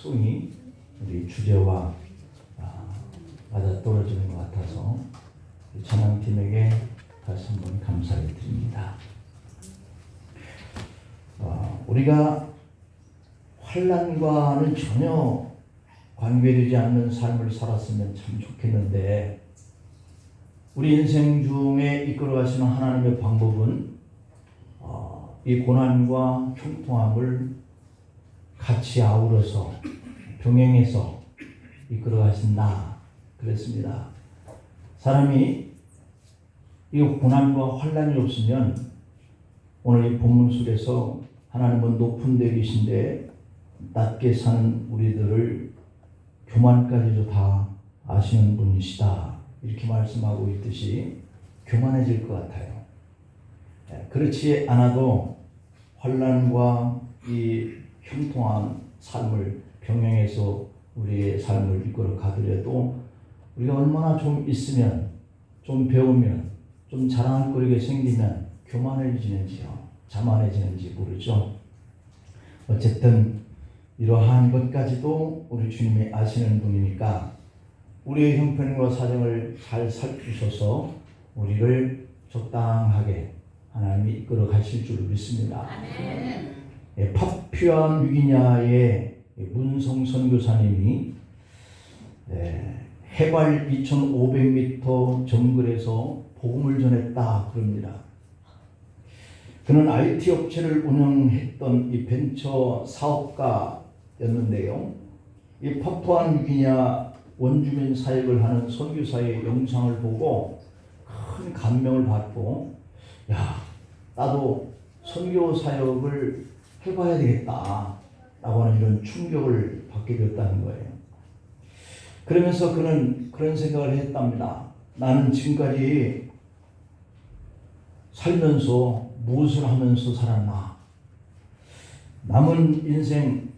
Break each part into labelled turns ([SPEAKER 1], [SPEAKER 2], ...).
[SPEAKER 1] 특성이 우리 주제와 맞아 떨어지는 것 같아서 찬양팀에게 다시 한번 감사를 드립니다. 우리가 환난과는 전혀 관계되지 않는 삶을 살았으면 참 좋겠는데, 우리 인생 중에 이끌어가시는 하나님의 방법은 이 고난과 형통함을 같이 아우러서 병행해서 이끌어가신다 그랬습니다. 사람이 이 고난과 환난이 없으면 오늘 이 본문 속에서 하나님은 높은 데 계신데 낮게 사는 우리들을 교만까지도 다 아시는 분이시다, 이렇게 말씀하고 있듯이 교만해질 것 같아요. 그렇지 않아도 환난과 이 형통한 삶을 병행해서 우리의 삶을 이끌어 가더라도 우리가 얼마나 좀 있으면, 좀 배우면, 좀 자랑할 거리가 생기면 교만해지는지요, 자만해지는지 모르죠. 어쨌든 이러한 것까지도 우리 주님이 아시는 분이니까 우리의 형편과 사정을 잘 살피셔서 우리를 적당하게 하나님이 이끌어 가실 줄 믿습니다. 파푸아 뉴기니아의 문성 선교사님이 해발 2,500m 정글에서 복음을 전했다 그럽니다. 그는 IT 업체를 운영했던 이 벤처 사업가였는데요. 이 파푸아 뉴기니아 원주민 사역을 하는 선교사의 영상을 보고 큰 감명을 받고, 나도 선교 사역을 해봐야 되겠다 라고 하는 이런 충격을 받게 되었다는 거예요. 그러면서 그는 그런 생각을 했답니다. 나는 지금까지 살면서 무엇을 하면서 살았나? 남은 인생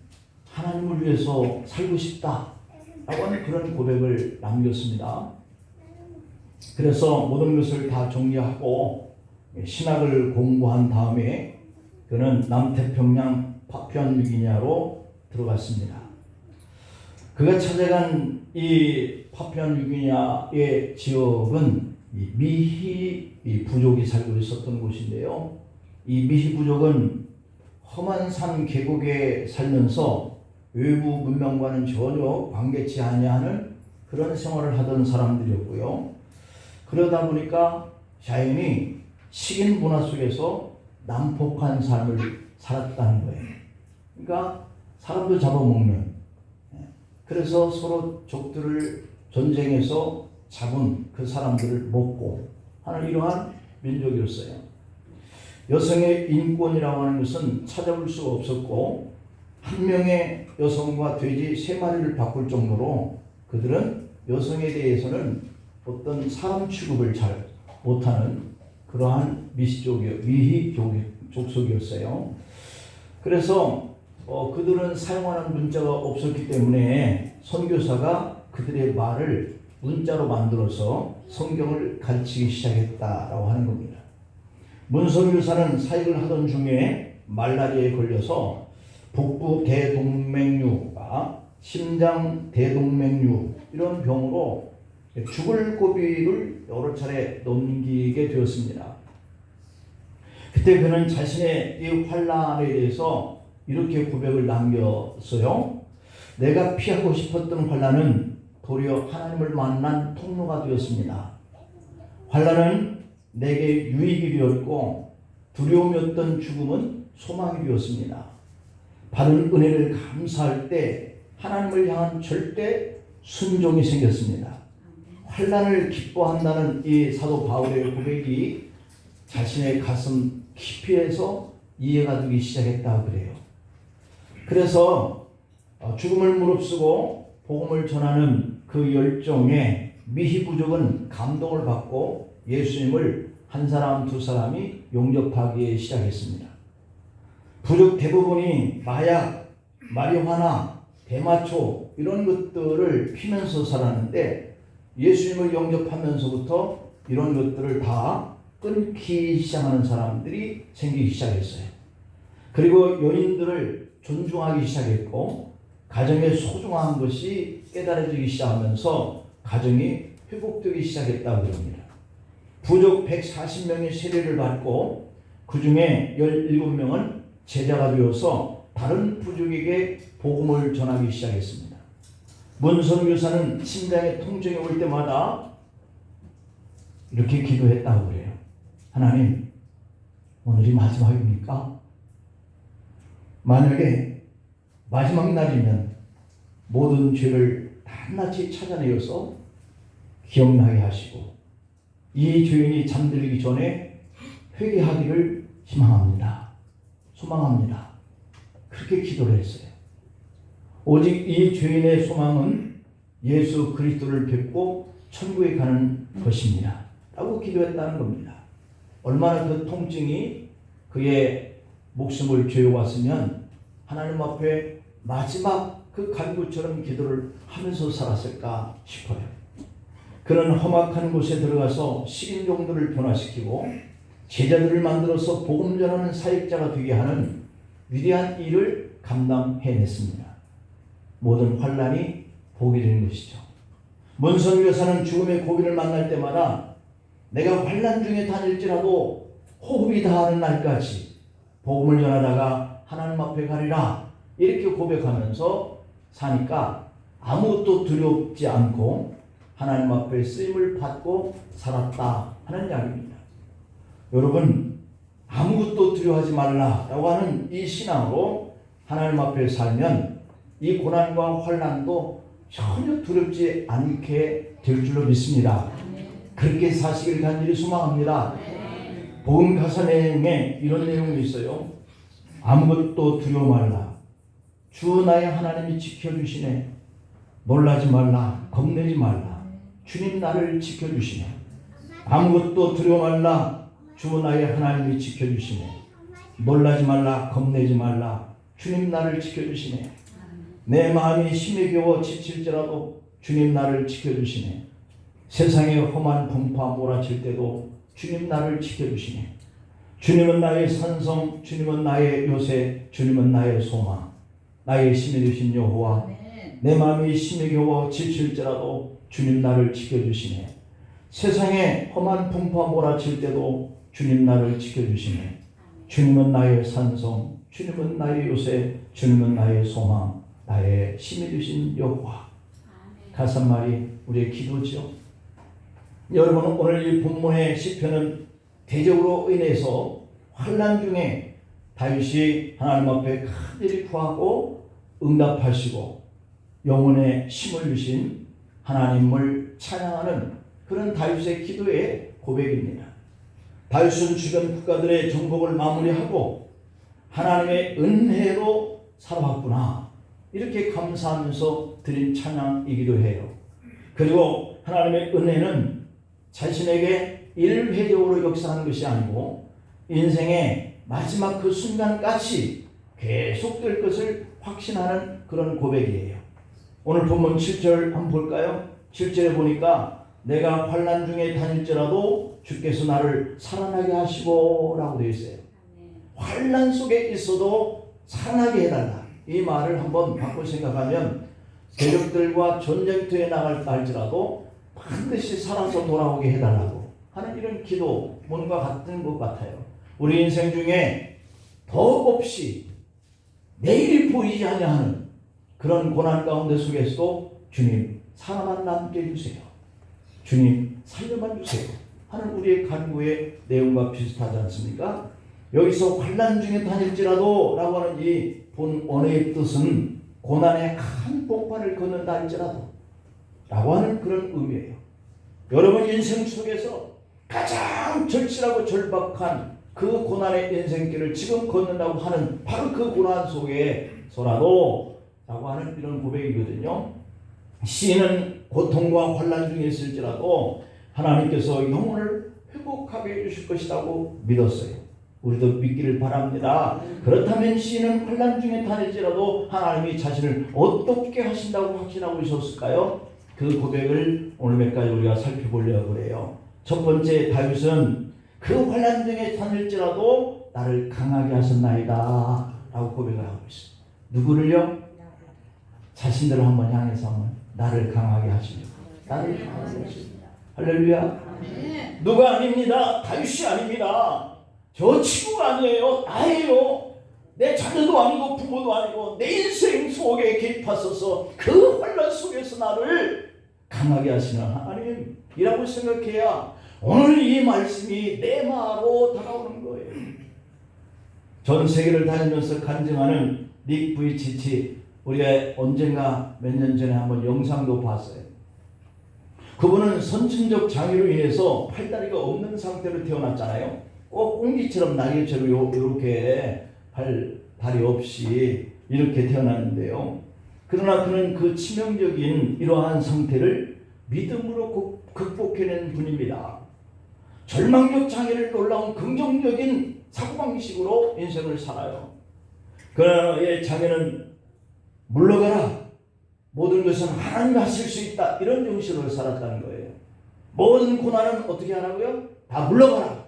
[SPEAKER 1] 하나님을 위해서 살고 싶다 라고 하는 그런 고백을 남겼습니다. 그래서 모든 것을 다 정리하고 신학을 공부한 다음에 그는 남태평양 파푸아 뉴기니아로 들어갔습니다. 그가 찾아간 이 파푸아 뉴기니아의 지역은 이 미히 부족이 살고 있었던 곳인데요. 이 미히 부족은 험한 산 계곡에 살면서 외부 문명과는 전혀 관계치 아니하는 그런 생활을 하던 사람들이었고요. 그러다 보니까 자연히 식인 문화 속에서 난폭한 삶을 살았다는 거예요. 그러니까 사람도 잡아먹는, 그래서 서로 적들을 전쟁해서 잡은 그 사람들을 먹고 하는 이러한 민족이었어요. 여성의 인권이라고 하는 것은 찾아볼 수가 없었고, 한 명의 여성과 돼지 3마리를 바꿀 정도로 그들은 여성에 대해서는 어떤 사람 취급을 잘 못하는 그러한 미희 족속이었어요. 그래서 그들은 사용하는 문자가 없었기 때문에 선교사가 그들의 말을 문자로 만들어서 성경을 가르치기 시작했다라고 하는 겁니다. 문선교사는 사역을 하던 중에 말라리아에 걸려서 복부 대동맥류가 심장 대동맥류 이런 병으로 죽을 고비를 여러 차례 넘기게 되었습니다. 그때 그는 자신의 이 환난에 대해서 이렇게 고백을 남겼어요. 내가 피하고 싶었던 환난은 도리어 하나님을 만난 통로가 되었습니다. 환난은 내게 유익이 되었고 두려움이었던 죽음은 소망이 되었습니다. 받은 은혜를 감사할 때 하나님을 향한 절대 순종이 생겼습니다. 환난을 기뻐한다는 이 사도 바울의 고백이 자신의 가슴 깊이에서 이해가 되기 시작했다고 그래요. 그래서 죽음을 무릅쓰고 복음을 전하는 그 열정에 미히 부족은 감동을 받고 예수님을 한 사람 두 사람이 용접하기 시작했습니다. 부족 대부분이 마약, 마리화나, 대마초 이런 것들을 피면서 살았는데 예수님을 영접하면서부터 이런 것들을 다 끊기 시작하는 사람들이 생기기 시작했어요. 그리고 여인들을 존중하기 시작했고 가정의 소중한 것이 깨달아지기 시작하면서 가정이 회복되기 시작했다고 합니다. 부족 140명의 세례를 받고 그 중에 17명은 제자가 되어서 다른 부족에게 복음을 전하기 시작했습니다. 문선교사는 심장의 통증이 올 때마다 이렇게 기도했다고 그래요. 하나님, 오늘이 마지막입니까? 만약에 마지막 날이면 모든 죄를 낱낱이 찾아내어서 기억나게 하시고 이 죄인이 잠들기 전에 회개하기를 희망합니다. 소망합니다. 그렇게 기도를 했어요. 오직 이 죄인의 소망은 예수 그리스도를 뵙고 천국에 가는 것입니다. 라고 기도했다는 겁니다. 얼마나 그 통증이 그의 목숨을 죄어왔으면 하나님 앞에 마지막 그 간구처럼 기도를 하면서 살았을까 싶어요. 그는 험악한 곳에 들어가서 식인종들을 변화시키고 제자들을 만들어서 복음 전하는 사역자가 되게 하는 위대한 일을 감당해냈습니다. 모든 환난이 복이 되는 것이죠. 문선교사는 죽음의 고비를 만날 때마다 내가 환난 중에 다닐지라도 호흡이 다하는 날까지 복음을 전하다가 하나님 앞에 가리라 이렇게 고백하면서 사니까 아무것도 두렵지 않고 하나님 앞에 쓰임을 받고 살았다 하는 이야기입니다. 여러분, 아무것도 두려워하지 말라라고 하는 이 신앙으로 하나님 앞에 살면 이 고난과 환난도 전혀 두렵지 않게 될 줄로 믿습니다. 그렇게 사시길 간절히 소망합니다. 복음 가사 내용에 이런 내용이 있어요. 아무것도 두려워 말라. 주 나의 하나님이 지켜주시네. 놀라지 말라. 겁내지 말라. 주님 나를 지켜주시네. 아무것도 두려워 말라. 주 나의 하나님이 지켜주시네. 놀라지 말라. 겁내지 말라. 주님 나를 지켜주시네. 내 마음이 힘에 겨워 지칠지라도 주님 나를 지켜주시네. 세상의 험한 풍파 몰아칠 때도 주님 나를 지켜주시네. 주님은 나의 산성, 주님은 나의 요새, 주님은 나의 소망, 나의 힘이 되신 여호와. 내 마음이 힘에 겨워 지칠지라도 주님 나를 지켜주시네. 세상에 험한 풍파 몰아칠 때도 주님 나를 지켜주시네. 주님은 나의 산성, 주님은 나의 요새, 주님은 나의 소망, 나의 힘이 되신 여호와. 가사말이 우리의 기도죠. 여러분, 오늘 이 본문의 시편은 대적으로 인해서 환난 중에 다윗이 하나님 앞에 간절히 구하고 응답하시고 영혼의 힘을 주신 하나님을 찬양하는 그런 다윗의 기도의 고백입니다. 다윗은 주변 국가들의 정복을 마무리하고 하나님의 은혜로 살아왔구나 이렇게 감사하면서 드린 찬양이기도 해요. 그리고 하나님의 은혜는 자신에게 일회적으로 역사하는 것이 아니고 인생의 마지막 그 순간까지 계속될 것을 확신하는 그런 고백이에요. 오늘 본문 7절 한번 볼까요? 7절에 보니까 내가 환난 중에 다닐지라도 주께서 나를 살아나게 하시고 라고 되어 있어요. 환난 속에 있어도 살아나게 해달라. 이 말을 한번 바꿔 생각하면 대적들과 전쟁터에 나갈 할지라도 반드시 살아서 돌아오게 해달라고 하는 이런 기도문과 같은 것 같아요. 우리 인생 중에 더없이 내일이 보이지 아니하는 그런 고난 가운데 속에서도 주님 살아만 남게 해주세요. 주님 살려만 주세요 하는 우리의 간구의 내용과 비슷하지 않습니까? 여기서 환난 중에 다닐지라도 라고 하는 이 본원의 뜻은 고난의 큰 복판을 걷는다 할지라도 라고 하는 그런 의미예요. 여러분 인생 속에서 가장 절실하고 절박한 그 고난의 인생길을 지금 걷는다고 하는 바로 그 고난 속에서라도 라고 하는 이런 고백이거든요. 시인은 고통과 환난 중에 있을지라도 하나님께서 영혼을 회복하게 해주실 것이라고 믿었어요. 우리도 믿기를 바랍니다. 그렇다면 시인은 환난 중에 다닐지라도 하나님이 자신을 어떻게 하신다고 확신하고 있었을까요? 그 고백을 오늘 몇 가지 우리가 살펴보려고 그래요. 첫 번째, 다윗은 그 환난 중에 다닐지라도 나를 강하게 하셨나이다 라고 고백을 하고 있어요. 누구를요? 자신들을 한번 향해서 한번 나를 강하게 하시며 나를 강하게 하시며 할렐루야. 누가 아닙니다. 다윗이 아닙니다. 저 친구가 아니에요. 나예요. 내 자녀도 아니고 부모도 아니고 내 인생 속에 개입하소서 그 환난 속에서 나를 강하게 하시는 하나님이라고 생각해야 오늘 이 말씀이 내 마음으로 다가오는 거예요. 전 세계를 다니면서 간증하는 닉 부이치치, 우리가 언젠가 몇 년 전에 한번 영상도 봤어요. 그분은 선천적 장애로 인해서 팔다리가 없는 상태로 태어났잖아요. 꼭 꽁지처럼 날개처럼 이렇게 다리 없이 이렇게 태어났는데요. 그러나 그는 그 치명적인 이러한 상태를 믿음으로 극복해낸 분입니다. 절망적 장애를 놀라운 긍정적인 사고방식으로 인생을 살아요. 그의 장애는 물러가라, 모든 것은 하나님이 하실 수 있다, 이런 정신으로 살았다는 거예요. 모든 고난은 어떻게 하라고요? 다 물러가라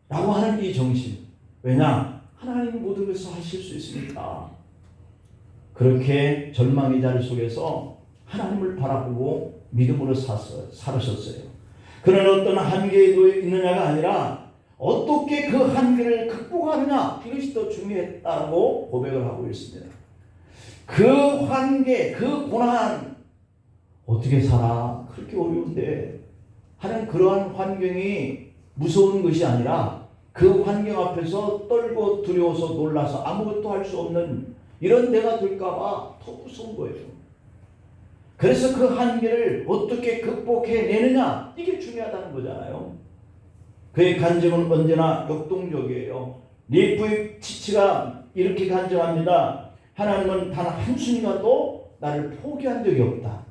[SPEAKER 1] 라고 하는 이 정신. 왜냐? 하나님이 모든 것을 하실 수 있으니까. 그렇게 절망의 자리 속에서 하나님을 바라보고 믿음으로 살으셨어요. 그는 어떤 한계에 놓여 있느냐가 아니라 어떻게 그 한계를 극복하느냐, 이것이 더 중요했다고 고백을 하고 있습니다. 그 한계, 그 고난 어떻게 살아? 그렇게 어려운데 하는 그러한 환경이 무서운 것이 아니라 그 환경 앞에서 떨고 두려워서 놀라서 아무것도 할 수 없는 이런 데가 될까봐 더 무서운 거예요. 그래서 그 한계를 어떻게 극복해내느냐, 이게 중요하다는 거잖아요. 그의 간증은 언제나 역동적이에요. 닉 부이치치가 이렇게 간증합니다. 하나님은 단 한순간도 나를 포기한 적이 없다.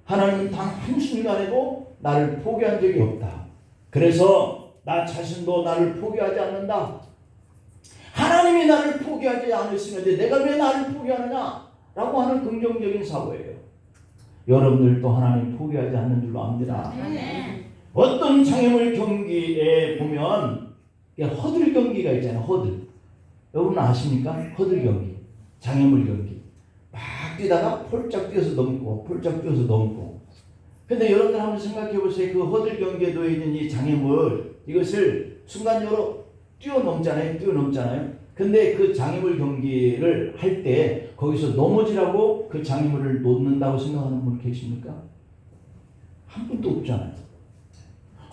[SPEAKER 1] 하나님은 단 한순간에도 나를 포기한 적이 없다. 그래서 나 자신도 나를 포기하지 않는다. 하나님이 나를 포기하지 않으시는데 내가 왜 나를 포기하느냐? 라고 하는 긍정적인 사고예요. 여러분들도 하나님 포기하지 않는 줄로 압니다. 어떤 장애물 경기에 보면 허들 경기가 있잖아요. 허들. 여러분 아십니까? 허들 경기. 장애물 경기. 막 뛰다가 폴짝 뛰어서 넘고 폴짝 뛰어서 넘고. 근데 여러분들 한번 생각해 보세요. 그 허들 경기에 놓여 있는 이 장애물, 이것을 순간적으로 뛰어넘잖아요. 근데 그 장애물 경기를 할 때 거기서 넘어지라고 그 장애물을 놓는다고 생각하는 분 계십니까? 한 분도 없잖아요.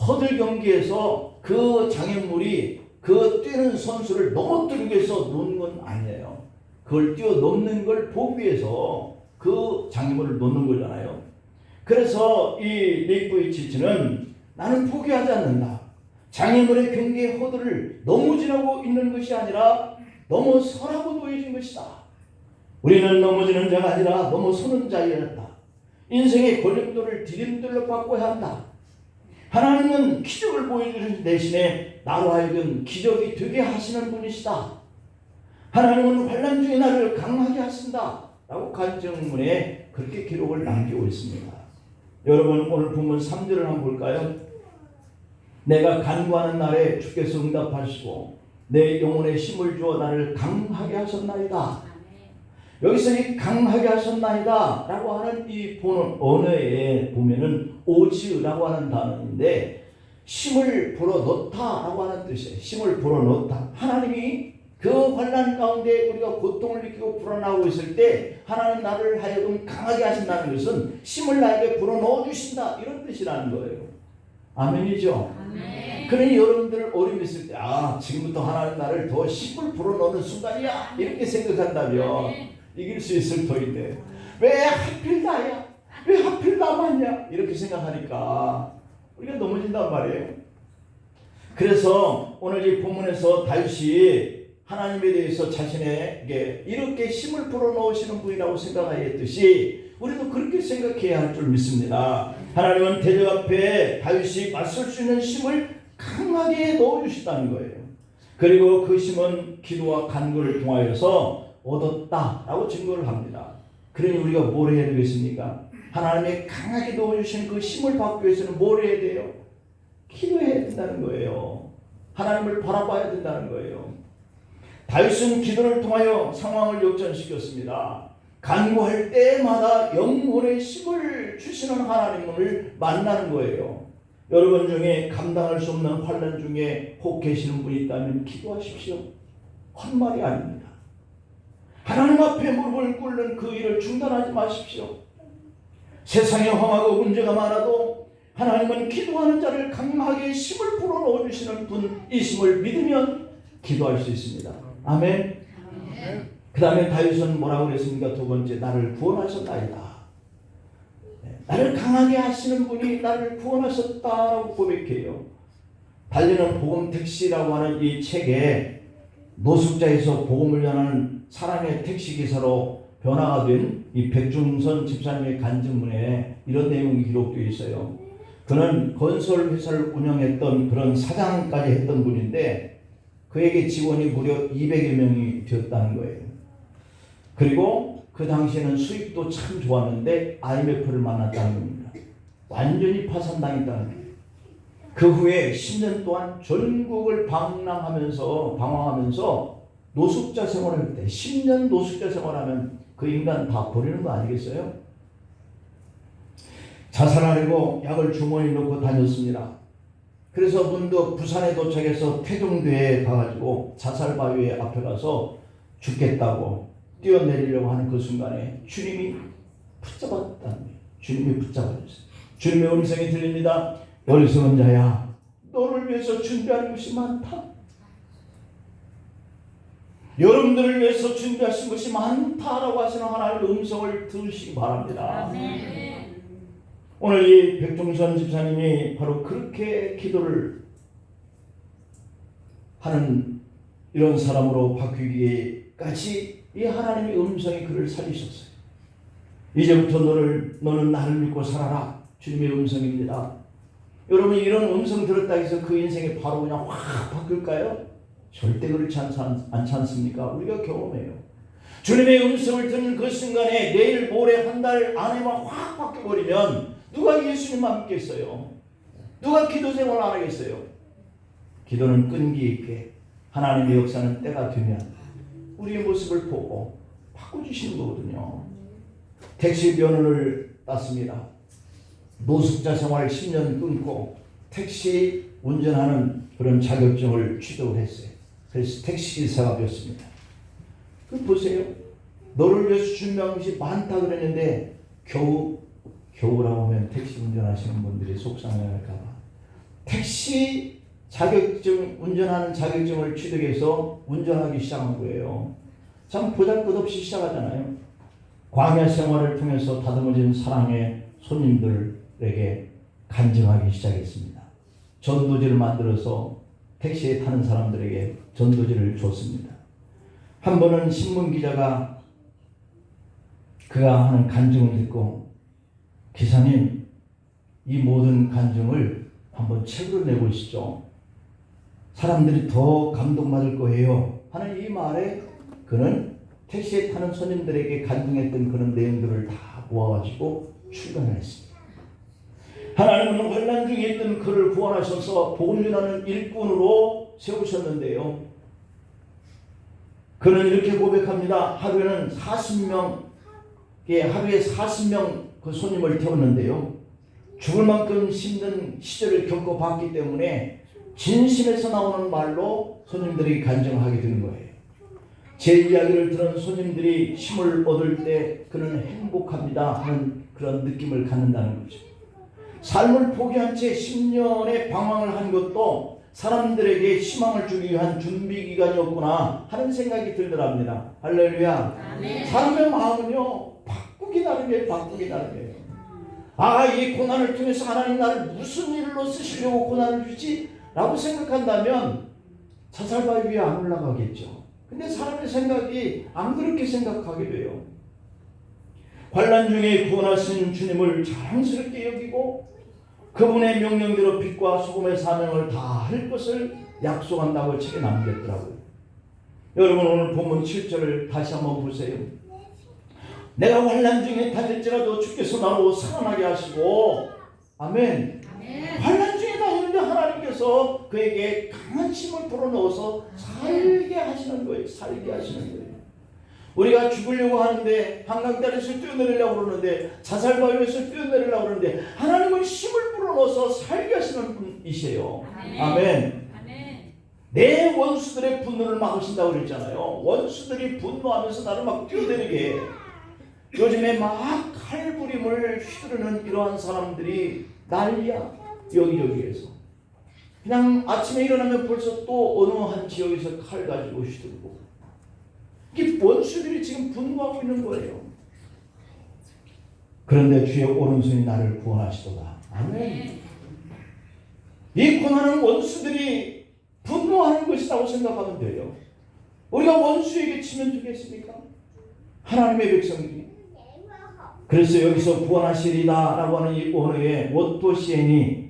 [SPEAKER 1] 허들 경기에서 그 장애물이 그 뛰는 선수를 넘어뜨리기 위해서 놓는 건 아니에요. 그걸 뛰어넘는 걸 보기 위해서 그 장애물을 놓는 거잖아요. 그래서 이 닉 부이치치는 나는 포기하지 않는다. 장애물의 경계의 허들을 넘어지라고 있는 것이 아니라 넘어서라고 놓여진 것이다. 우리는 넘어지는 자가 아니라 넘어서는 자였다. 인생의 걸림돌을 디딤돌로 바꿔야 한다. 하나님은 기적을 보여주신 대신에 나로 하여금 기적이 되게 하시는 분이시다. 하나님은 환난 중에 나를 강하게 하신다 라고 간증문에 그렇게 기록을 남기고 있습니다. 여러분 오늘 본문 3절을 한번 볼까요? 내가 간구하는 날에 주께서 응답하시고 내 영혼에 힘을 주어 나를 강하게 하셨나이다. 여기서 이 강하게 하셨나이다 라고 하는 이 본어 언어에 보면은 오지라고 하는 단어인데 힘을 불어넣다 라고 하는 뜻이에요. 힘을 불어넣다. 하나님이 그 환난 가운데 우리가 고통을 느끼고 불어나고 있을 때 하나님 나를 하여금 강하게 하신다는 것은 힘을 나에게 불어넣어 주신다, 이런 뜻이라는 거예요. 아멘이죠? 아멘. 그러니 여러분들 어려움이 있을 때 지금부터 하나님 나를 더 힘을 불어넣는 순간이야 이렇게 생각한다면 아멘. 이길 수 있을 터인데 왜 하필 나야? 왜 하필 나만이야? 이렇게 생각하니까 우리가 넘어진단 말이에요. 그래서 오늘 이 본문에서 다윗이 하나님에 대해서 자신에게 이렇게 힘을 불어넣으시는 분이라고 생각하였듯이 우리도 그렇게 생각해야 할 줄 믿습니다. 하나님은 대적 앞에 다윗이 맞설 수 있는 힘을 강하게 넣어주셨다는 거예요. 그리고 그 힘은 기도와 간구를 통하여서 얻었다라고 증거를 합니다. 그러니 우리가 뭘 해야 되겠습니까? 하나님의 강하게 넣어주신 그 힘을 받기 위해서는 뭘 해야 돼요? 기도해야 된다는 거예요. 하나님을 바라봐야 된다는 거예요. 다윗은 기도를 통하여 상황을 역전시켰습니다. 간구할 때마다 영혼의 힘을 주시는 하나님을 만나는 거예요. 여러분 중에 감당할 수 없는 환난 중에 혹 계시는 분이 있다면 기도하십시오. 헛말이 아닙니다. 하나님 앞에 무릎을 꿇는 그 일을 중단하지 마십시오. 세상에 험하고 문제가 많아도 하나님은 기도하는 자를 강하게 힘을 불어넣어 주시는 분이심을 믿으면 기도할 수 있습니다. 아멘. 그 다음에 다윗은 뭐라고 그랬습니까? 두 번째, 나를 구원하셨나이다. 나를 강하게 하시는 분이 나를 구원하셨다라고 고백해요. 달리는 복음 택시라고 하는 이 책에 노숙자에서 복음을 전하는 사랑의 택시기사로 변화가 된 이 백중선 집사님의 간증문에 이런 내용이 기록되어 있어요. 그는 건설 회사를 운영했던 그런 사장까지 했던 분인데 그에게 직원이 무려 200여 명이 되었다는 거예요. 그리고 그 당시에는 수입도 참 좋았는데 IMF를 만났다는 겁니다. 완전히 파산당했다는 거예요. 그 후에 10년 동안 전국을 방황하면서 노숙자 생활을 할 때 10년 노숙자 생활하면 그 인간 다 버리는 거 아니겠어요? 자살하려고 약을 주머니에 넣고 다녔습니다. 그래서 문득 부산에 도착해서 태종대에 가가지고 자살바위 앞에 가서 죽겠다고 뛰어내리려고 하는 그 순간에 주님이 붙잡았다는 거예요. 주님이 붙잡아줬어요. 주님의 음성이 들립니다. 어리석은 자야, 너를 위해서 준비한 것이 많다. 여러분들을 위해서 준비하신 것이 많다라고 하시는 하나님의 음성을 들으시기 바랍니다. 아멘. 오늘 이 백종선 집사님이 바로 그렇게 기도를 하는 이런 사람으로 바뀌기까지 이 하나님의 음성이 그를 살리셨어요. 이제부터 너는 나를 믿고 살아라. 주님의 음성입니다. 여러분 이런 음성 들었다 해서 그 인생이 바로 그냥 확 바뀔까요? 절대 그렇지 않지 않습니까? 우리가 경험해요. 주님의 음성을 듣는 그 순간에 내일 모레 한 달 안에만 확 바뀌어버리면 누가 예수님만 믿겠어요? 누가 기도 생활 안 하겠어요? 기도는 끈기 있게 하나님의 역사는 때가 되면 우리의 모습을 보고 바꿔주시는 거거든요. 택시 면허를 땄습니다. 노숙자 생활 10년 끊고 택시 운전하는 그런 자격증을 취득을 했어요. 그래서 택시기사가 되었습니다. 그 보세요. 너를 위해서 준비한 것이 많다 그랬는데 겨우라고 하면 택시 운전하시는 분들이 속상해할까 봐 택시 자격증 운전하는 자격증을 취득해서 운전하기 시작한 거예요. 참 보잘것없이 시작하잖아요. 광야 생활을 통해서 다듬어진 사랑의 손님들에게 간증하기 시작했습니다. 전도지를 만들어서 택시에 타는 사람들에게 전도지를 줬습니다. 한 번은 신문기자가 그가 하는 간증을 듣고 기사님 이 모든 간증을 한번 책으로 내보시죠. 사람들이 더 감동받을 거예요 하는 이 말에 그는 택시에 타는 손님들에게 간증했던 그런 내용들을 다 모아가지고 출간을 했습니다. 하나님은 환난 중에 있던 그를 구원하셔서 복음 전하는 일꾼으로 세우셨는데요. 그는 이렇게 고백합니다. 하루에 40명 그 손님을 태웠는데요. 죽을 만큼 힘든 시절을 겪어봤기 때문에 진심에서 나오는 말로 손님들이 간증하게 되는 거예요. 제 이야기를 들은 손님들이 힘을 얻을 때 그는 행복합니다 하는 그런 느낌을 갖는다는 거죠. 삶을 포기한 채 10년의 방황을 한 것도 사람들에게 희망을 주기 위한 준비기간이었구나 하는 생각이 들더랍니다. 할렐루야. 아멘. 사람의 마음은요 바꾸기 나름이에요. 이 고난을 통해서 하나님 나를 무슨 일로 쓰시려고 고난을 주지? 라고 생각한다면 자살바위 위에 안 올라가겠죠. 근데 사람의 생각이 안 그렇게 생각하게 돼요. 환난 중에 구원하신 주님을 자랑스럽게 여기고 그분의 명령대로 빛과 소금의 사명을 다 할 것을 약속한다고 책에 남겼더라고요. 여러분 오늘 본문 7절을 다시 한번 보세요. 내가 환난 중에 다닐지라도 주께서 나로 살아나게 하시고 아멘. 환난 중에 다니는데 하나님께서 그에게 강한 힘을 불어넣어서 살게 하시는 거예요. 우리가 죽으려고 하는데 한강다리에서 뛰어내리려고 그러는데 자살바위에서 뛰어내리려고 그러는데 하나님은 힘을 불어넣어서 살게 하시는 분이세요. 아멘. 내 원수들의 분노를 막으신다고 그랬잖아요. 원수들이 분노하면서 나를 막 뛰어내리게 해. 요즘에 막 칼부림을 휘두르는 이러한 사람들이 난리야. 여기저기에서 그냥 아침에 일어나면 벌써 또 어느 한 지역에서 칼 가지고 휘두르고, 이게 원수들이 지금 분노하고 있는 거예요. 그런데 주의 오른손이 나를 구원하시도다. 아멘. 이 고난은 원수들이 분노하는 것이라고 생각하면 돼요. 우리가 원수에게 치면 되겠습니까? 하나님의 백성들이. 그래서 여기서 구원하시리다 라고 하는 이 언어의 워토시엔이,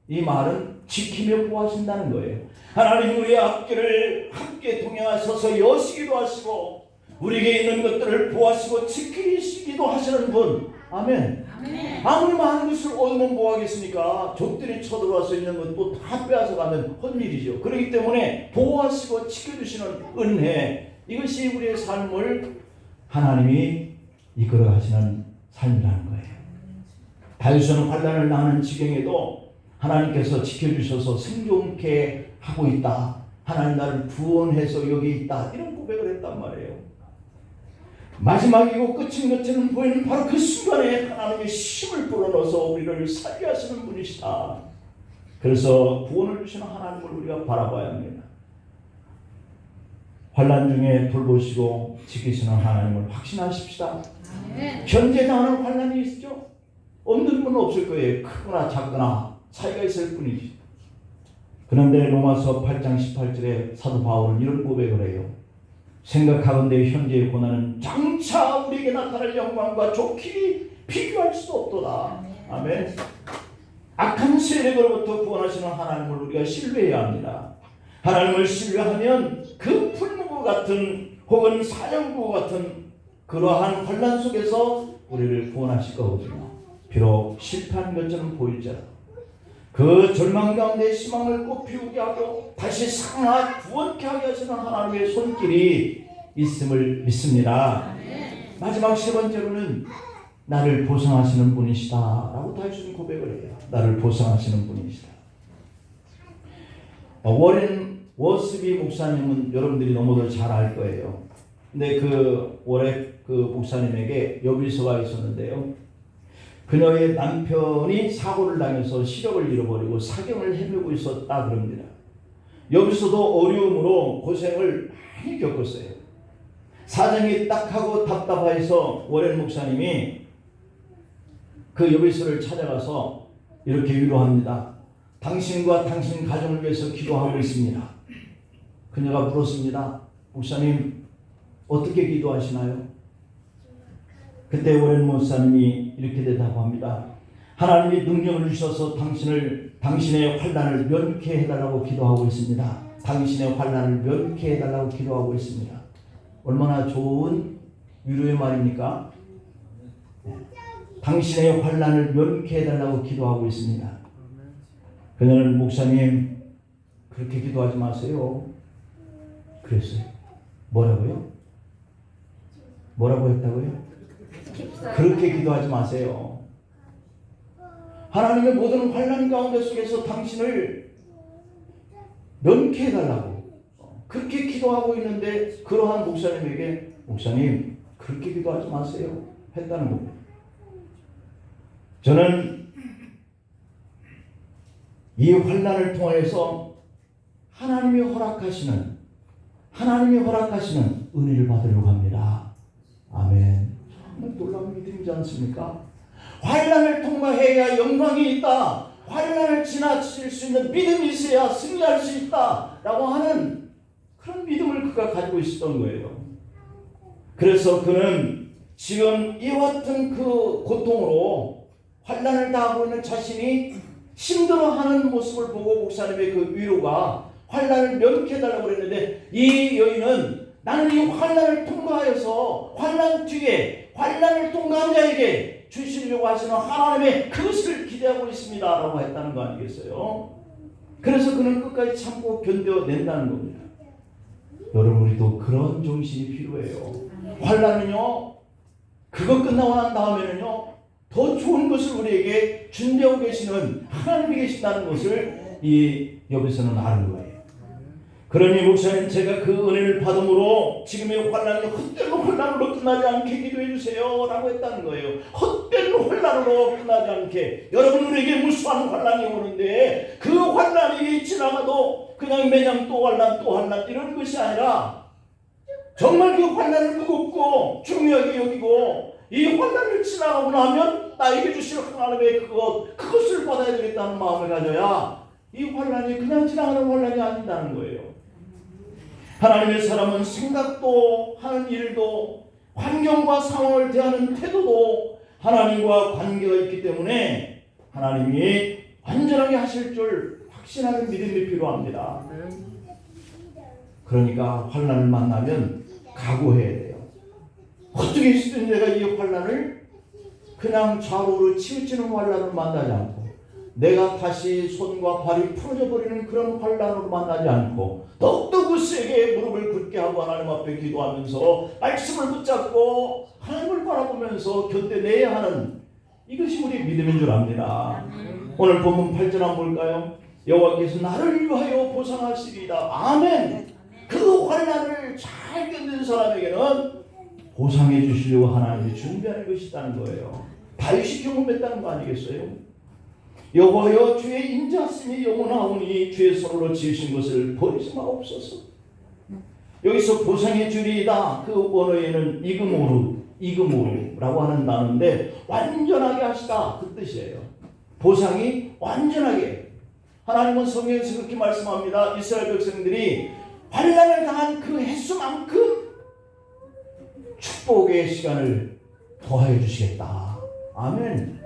[SPEAKER 1] 이 말은 지키며 보호하신다는 거예요. 하나님 우리의 앞길을 함께 동행하셔서 여시기도 하시고 우리에게 있는 것들을 보호하시고 지키시기도 하시는 분. 아멘. 아무리 많은 것을 얻으면 뭐하겠습니까? 적들이 쳐들어와서 있는 것도 다 빼앗아가면 헛일이죠. 그렇기 때문에 보호하시고 지켜주시는 은혜, 이것이 우리의 삶을 하나님이 이끌어 가시는 삶이라는 거예요. 다윗은 환난을 당하는 지경에도 하나님께서 지켜주셔서 생존케 하고 있다. 하나님 나를 구원해서 여기 있다. 이런 고백을 했단 말이에요. 마지막이고 끝인 것처럼 보이는 바로 그 순간에 하나님의 힘을 불어넣어서 우리를 살게 하시는 분이시다. 그래서 구원을 주시는 하나님을 우리가 바라봐야 합니다. 환난 중에 돌보시고 지키시는 하나님을 확신하십시다. 현재 당하는 환난이 있죠? 없는 분은 없을 거예요. 크거나 작거나 차이가 있을 뿐이지. 그런데 로마서 8장 18절에 사도 바울은 이런 고백을 해요. 생각하건대 현재의 고난은 장차 우리에게 나타날 영광과 좋기 비교할 수 없도다. 아멘. 악한 세력으로부터 구원하시는 하나님을 우리가 신뢰해야 합니다. 하나님을 신뢰하면 그 풀무구 같은 혹은 사냥구 같은 그러한 환난 속에서 우리를 구원하실 거거든요. 비록 실패한 것처럼 보일지라도 그 절망 가운데 희망을 꽃피우게 하고 다시 살아 구원케 하게 하시는 하나님의 손길이 있음을 믿습니다. 마지막 세 번째로는 나를 보상하시는 분이시다 라고 다윗은 고백을 해요. 나를 보상하시는 분이시다. 워렌 워스비 목사님은 여러분들이 너무들 잘 알 거예요. 근데 그 워렌 그 목사님에게 여비서가 있었는데요. 그녀의 남편이 사고를 당해서 시력을 잃어버리고 사경을 헤매고 있었다 그럽니다. 여기서도 어려움으로 고생을 많이 겪었어요. 사정이 딱하고 답답해서 워렌 목사님이 그 여비서를 찾아가서 이렇게 위로합니다. 당신과 당신 가정을 위해서 기도하고 있습니다. 그녀가 물었습니다. 목사님 어떻게 기도하시나요? 그때 워렌 목사님이 이렇게 대답합니다. 하나님이 능력을 주셔서 당신의 환난을 면케 해달라고 기도하고 있습니다. 당신의 환난을 면케 해달라고 기도하고 있습니다. 얼마나 좋은 위로의 말입니까? 당신의 환난을 면케 해달라고 기도하고 있습니다. 그녀는 목사님 그렇게 기도하지 마세요. 그랬어요. 뭐라고요? 뭐라고 했다고요? 그렇게 기도하지 마세요. 하나님의 모든 환난 가운데 속에서 당신을 면케 해달라고 그렇게 기도하고 있는데 그러한 목사님에게 목사님 그렇게 기도하지 마세요 했다는 겁니다. 저는 이 환난을 통해서 하나님이 허락하시는 은혜를 받으려고 합니다. 아멘. 정말 놀라운 믿음이지 않습니까? 환난을 통과해야 영광이 있다. 환난을 지나칠 수 있는 믿음이 있어야 승리할 수 있다 라고 하는 그런 믿음을 그가 가지고 있었던 거예요. 그래서 그는 지금 이와 같은 그 고통으로 환난을 당하고 있는 자신이 힘들어하는 모습을 보고 목사님의 그 위로가 환난을 면케해달라고 그랬는데 이 여인은 나는 이 환난을 통과하여서 환난 뒤에 환난을 통과한 자에게 주시려고 하시는 하나님의 그것을 기대하고 있습니다 라고 했다는 거 아니겠어요? 그래서 그는 끝까지 참고 견뎌낸다는 겁니다. 여러분, 우리도 그런 정신이 필요해요. 환난은요, 그거 끝나고 난 다음에는요, 더 좋은 것을 우리에게 준비하고 계시는 하나님이 계신다는 것을 이 여기서는 아는 거예요. 그러니 목사님, 제가 그 은혜를 받음으로 지금의 환난이 헛된 환난으로 끝나지 않게 기도해 주세요 라고 했다는 거예요. 헛된 환난으로 끝나지 않게. 여러분, 우리에게 무수한 환난이 오는데 그 환난이 지나가도 그냥 매년 또 환난 또 환난 이런 것이 아니라 정말 그 환난을 무겁고 중요하게 여기고 이 환난을 지나가고 나면 나에게 주실 하나님의 그것을 받아야 되겠다는 마음을 가져야 이 환난이 그냥 지나가는 환난이 아니다는 거예요. 하나님의 사람은 생각도 하는 일도 환경과 상황을 대하는 태도도 하나님과 관계가 있기 때문에 하나님이 완전하게 하실 줄 확신하는 믿음이 필요합니다. 그러니까 환난을 만나면 각오해야 돼요. 어떻게 해서든 내가 이 환난을 그냥 좌우로 치우치는 환난을 만나지 않고 내가 다시 손과 발이 풀어져 버리는 그런 환난으로 만나지 않고 더욱더 세게 무릎을 굳게 하고 하나님 앞에 기도하면서 말씀을 붙잡고 하나님을 바라보면서 견뎌내야 하는 이것이 우리의 믿음인 줄 압니다. 오늘 본문 8절 한번 볼까요? 여호와께서 나를 위하여 보상하시리이다. 아멘. 그 환난을 잘 견딘 사람에게는 보상해 주시려고 하나님이 준비하는 것이 있다는 거예요. 다윗이 경험했다는 거 아니겠어요? 여호와여, 주의 인자하심이 영원하오니 주의 손으로 지으신 것을 버리지 마옵소서. 여기서 보상해 주리이다, 그 원어에는 이그모르라고 하는 단어인데 완전하게 하시다 그 뜻이에요. 보상이 완전하게. 하나님은 성경에서 그렇게 말씀합니다. 이스라엘 백성들이 환난을 당한 그 횟수만큼 축복의 시간을 더하여 주시겠다. 아멘.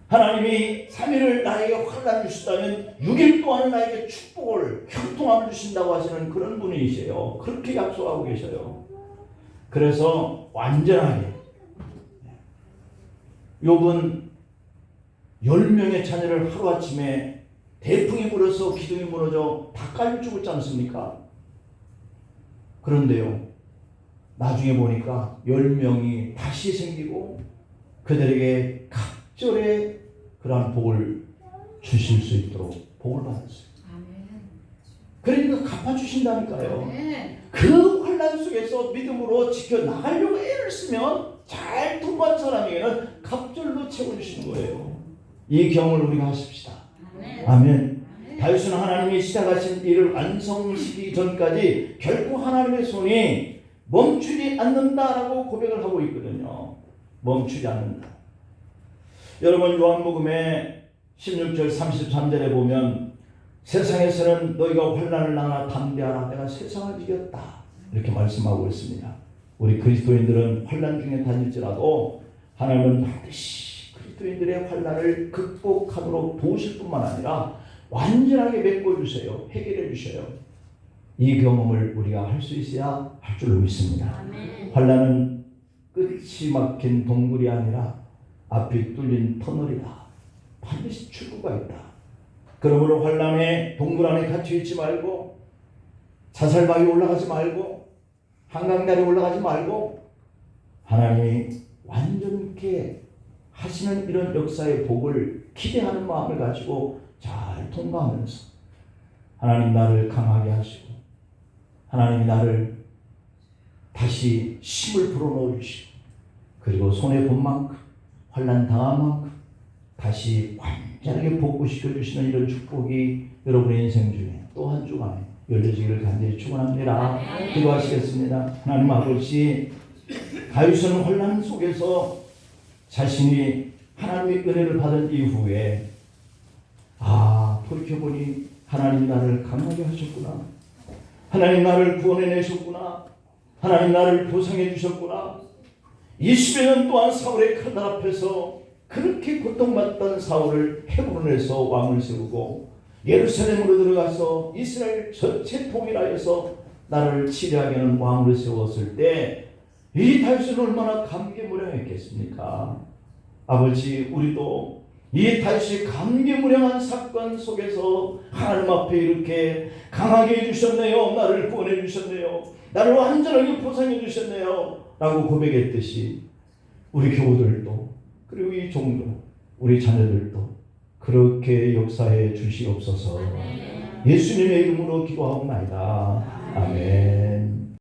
[SPEAKER 1] 하나님이 3일을 나에게 환난을 주시다면 6일 동안은 나에게 축복을, 형통함을 주신다고 하시는 그런 분이세요. 그렇게 약속하고 계셔요. 그래서 완전하게 욥은 10명의 자녀를 하루아침에 대풍이 불어서 기둥이 무너져 다 깔려 죽었지 않습니까? 그런데요, 나중에 보니까 10명이 다시 생기고 그들에게 각절의 그러한 복을 주실 수 있도록 복을 받았어요. 그러니까 갚아주신다니까요. 그 환난 속에서 믿음으로 지켜나가려고 애를 쓰면 잘 통과한 사람에게는 갑절로 채워주시는 거예요. 이 경험을 우리가 하십시다. 아멘. 다윗은 하나님이 시작하신 일을 완성시키기 전까지 결코 하나님의 손이 멈추지 않는다라고 고백을 하고 있거든요. 멈추지 않는다. 여러분, 요한복음의 16절 33절에 보면 세상에서는 너희가 환난을 당하나 담대하라, 내가 세상을 이겼다, 이렇게 말씀하고 있습니다. 우리 그리스도인들은 환난 중에 다닐지라도 하나님은 반드시 그리스도인들의 환난을 극복하도록 도우실 뿐만 아니라 완전하게 메꿔주세요. 해결해 주셔요. 이 경험을 우리가 할 수 있어야 할 줄로 믿습니다. 환난은 끝이 막힌 동굴이 아니라 앞이 뚫린 터널이다. 반드시 출구가 있다. 그러므로 환난의 동굴 안에 갇혀 있지 말고, 자살방에 올라가지 말고, 한강다리에 올라가지 말고, 하나님이 완전케 하시는 이런 역사의 복을 기대하는 마음을 가지고 잘 통과하면서 하나님 나를 강하게 하시고 하나님이 나를 다시 힘을 불어넣어 주시고 그리고 손에 본 만큼 환난 당한 만큼 다시 완전하게 복구시켜 주시는 이런 축복이 여러분의 인생 중에 또 한 주간에 열려지기를 간절히 축원합니다. 기도하시겠습니다. 하나님 아버지, 다윗은 환난 속에서 자신이 하나님의 은혜를 받은 이후에 돌이켜보니 하나님 나를 강하게 하셨구나, 하나님 나를 구원해내셨구나, 하나님 나를 보상해 주셨구나. 20여 년 동안 사울의 칼날 앞에서 그렇게 고통받던 사울을 헤브론에서 왕을 세우고 예루살렘으로 들어가서 이스라엘 전체 통일하여서 나를 치리하게 하는 왕으로 세웠을 때 이 다윗은 얼마나 감개무량했겠습니까? 아버지, 우리도 이 다윗이 감개무량한 사건 속에서 하나님 앞에 이렇게 강하게 해주셨네요. 나를 구원해 주셨네요. 나를 완전하게 보상해 주셨네요. 라고 고백했듯이 우리 교우들도 그리고 이 종도 우리 자녀들도 그렇게 역사해 주시옵소서. 예수님의 이름으로 기도하옵나이다. 아멘.